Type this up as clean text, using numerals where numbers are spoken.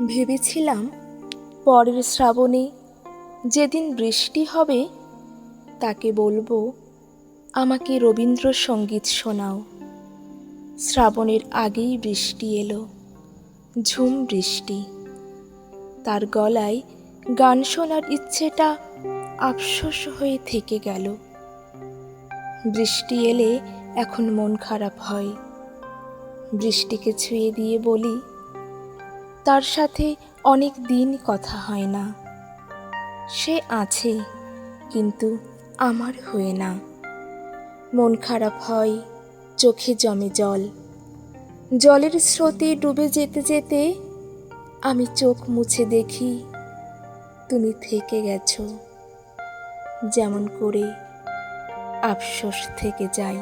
ভেবেছিলাম পরের শ্রাবণে যেদিন বৃষ্টি হবে তাকে বলবো আমাকে রবীন্দ্রসঙ্গীত শোনাও। শ্রাবণের আগেই বৃষ্টি এলো, ঝুম বৃষ্টি। তার গলায় গান শোনার ইচ্ছেটা আফসোস হয়ে থেকে গেল। বৃষ্টি এলে এখন মন খারাপ হয়। বৃষ্টিকে ছুঁয়ে দিয়ে বলি, তার সাথে অনেক দিন কথা হয় না। সে আছে কিন্তু আমার হয়ে না। মন খারাপ হয়, চোখে জমে জল। জলের স্রোতে ডুবে যেতে যেতে আমি চোখ মুছে দেখি তুমি থেকে গেছো, যেমন করে আফসোস থেকে যায়।